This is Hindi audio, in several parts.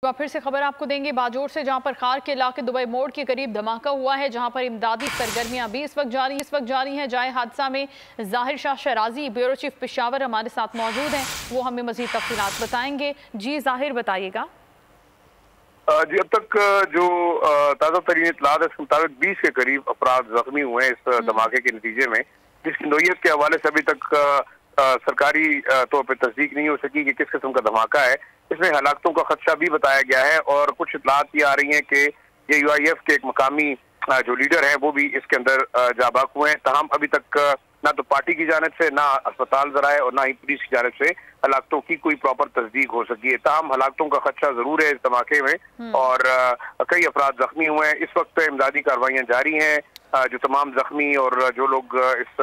फिर से खबर आपको देंगे बाजोड़ से, जहां पर खार के इलाके दुबई मोड़ के करीब धमाका हुआ है, जहां पर इमदादी सरगर्मियां भी इस वक्त जारी हैं। जाए हादसा में जाहिर शाह शराजी, ब्यूरो चीफ पेशावर हमारे साथ मौजूद हैं, वो हमें मजीद तफसीलात बताएंगे। जी जाहिर, बताइएगा। जी, अब तक जो ताज़ा तरीन इत्तलात है, इसके मुताबिक 20 के करीब अफराद जख्मी हुए हैं इस धमाके के नतीजे में, जिसकी नोयत के हवाले से अभी तक सरकारी तौर पर तस्दीक नहीं हो सकी कि किस किस्म का धमाका है। इसमें हलाकतों का खदशा भी बताया गया है और कुछ इत्तलात ये आ रही हैं कि ये UIF के एक मकामी जो लीडर है वो भी इसके अंदर जाबाक हुए हैं। तहम अभी तक ना तो पार्टी की जानिब से, ना अस्पताल ज़राए और ना ही पुलिस की जानिब से हलाकतों की कोई प्रॉपर तस्दीक हो सकी है। तहम हलाकतों का खदशा जरूर है इस धमाके में और कई अफराद जख्मी हुए हैं। इस वक्त इमदादी कार्रवाइयाँ जारी हैं। जो तमाम जख्मी और जो लोग इस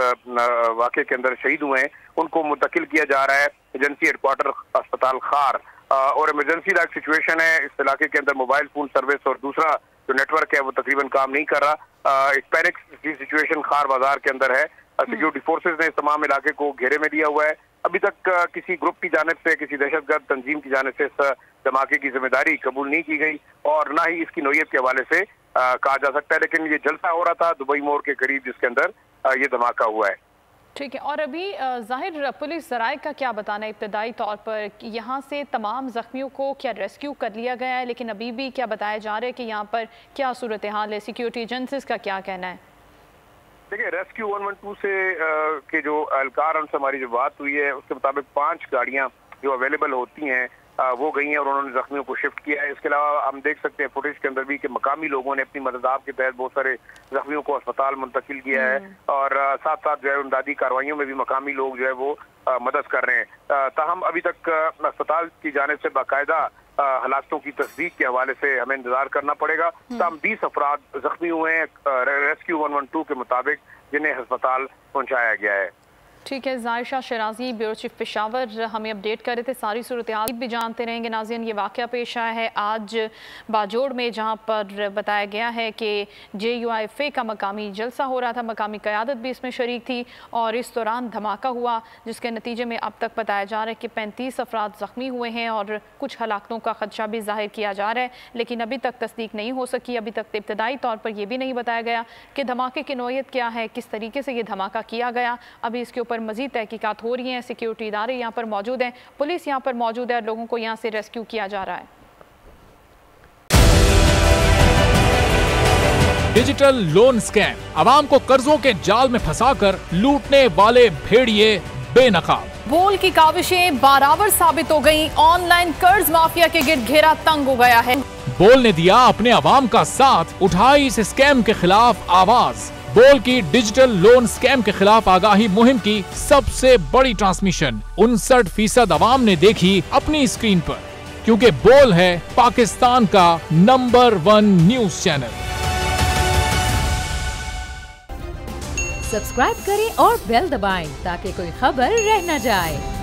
वाक़े के अंदर शहीद हुए हैं उनको मुंतकिल किया जा रहा है एजेंसी हेडक्वार्टर अस्पताल खार। और इमरजेंसी लाइक सिचुएशन है इस इलाके के अंदर। मोबाइल फोन सर्विस और दूसरा जो नेटवर्क है वो तकरीबन काम नहीं कर रहा। एक पैनिक सिचुएशन खार बाजार के अंदर है। सिक्योरिटी फोर्सेज ने इस तमाम इलाके को घेरे में लिया हुआ है। अभी तक किसी ग्रुप की जानिब से, किसी दहशतगर्द तंजीम की जानिब से इस धमाके की जिम्मेदारी कबूल नहीं की गई और ना ही इसकी नोयत के हवाले से कहा जा सकता है। लेकिन ये जलसा हो रहा था दुबई मोड़ के करीब जिसके अंदर ये धमाका हुआ है। ठीक है। और अभी जाहिर पुलिस ज़राए का क्या बताना है इब्तदाई तौर पर, यहाँ से तमाम ज़ख्मियों को क्या रेस्क्यू कर लिया गया है, लेकिन अभी भी क्या बताया जा रहा है कि यहाँ पर क्या सूरत हाल है, सिक्योरिटी एजेंसीज का क्या कहना है? देखिए, रेस्क्यू 112 से के जो एहलकार उनसे हमारी जो बात हुई है उसके मुताबिक 5 गाड़ियाँ जो अवेलेबल होती हैं वो गई हैं और उन्होंने जख्मियों को शिफ्ट किया है। इसके अलावा हम देख सकते हैं फुटेज के अंदर भी कि मकामी लोगों ने अपनी मदद के तहत बहुत सारे जख्मियों को अस्पताल मुंतकिल किया है और साथ साथ जो है इमदादी कार्रवाइयों में भी मकामी लोग जो है वो मदद कर रहे हैं। ताहम अभी तक अस्पताल की जानिब से बाकायदा हलाकतों की तस्दीक के हवाले से हमें इंतजार करना पड़ेगा। ताहम 20 अफराद जख्मी हुए हैं रेस्क्यू 112 के मुताबिक, जिन्हें अस्पताल पहुँचाया गया है। ठीक है। जाहिर शाह शराजी, ब्यूरो चीफ पेशावर हमें अपडेट कर रहे थे। सारी सूरत हाल भी जानते रहेंगे। नाज़रीन, ये वाक़या पेश आया है आज बाजोड़ में, जहाँ पर बताया गया है कि JUIF का मकामी जलसा हो रहा था, मकामी क़यादत भी इसमें शरीक थी और इस दौरान धमाका हुआ, जिसके नतीजे में अब तक बताया जा रहा है कि 35 अफराद ज़ख्मी हुए हैं और कुछ हलाकतों का खदशा भी जाहिर किया जा रहा है, लेकिन अभी तक तस्दीक नहीं हो सकी। अभी तक इब्तदाई तौर पर यह भी नहीं बताया गया कि धमाके की नोयत क्या है, किस तरीके से ये धमाका किया गया। अभी इसके ऊपर मजीद तहकीकात हो रही हैं। सिक्योरिटी इदारे यहाँ पर मौजूद हैं, पुलिस यहाँ पर मौजूद है और लोगों को यहाँ से रेस्क्यू किया जा रहा है। डिजिटल लोन स्कैम, आवाम को कर्जों के जाल में फंसाकर लूटने वाले भेड़िए बेनकाब। बोल की काविशें बाराबर साबित हो गई। ऑनलाइन कर्ज माफिया के गिर्द घेरा तंग हो गया है। बोल ने दिया अपने आवाम का साथ, उठाई इस स्कैम के खिलाफ आवाज। बोल की डिजिटल लोन स्कैम के खिलाफ आगाही मुहिम की सबसे बड़ी ट्रांसमिशन 59% आवाम ने देखी अपनी स्क्रीन पर, क्योंकि बोल है पाकिस्तान का नंबर 1 न्यूज चैनल। सब्सक्राइब करें और बेल दबाएं ताकि कोई खबर रह न जाए।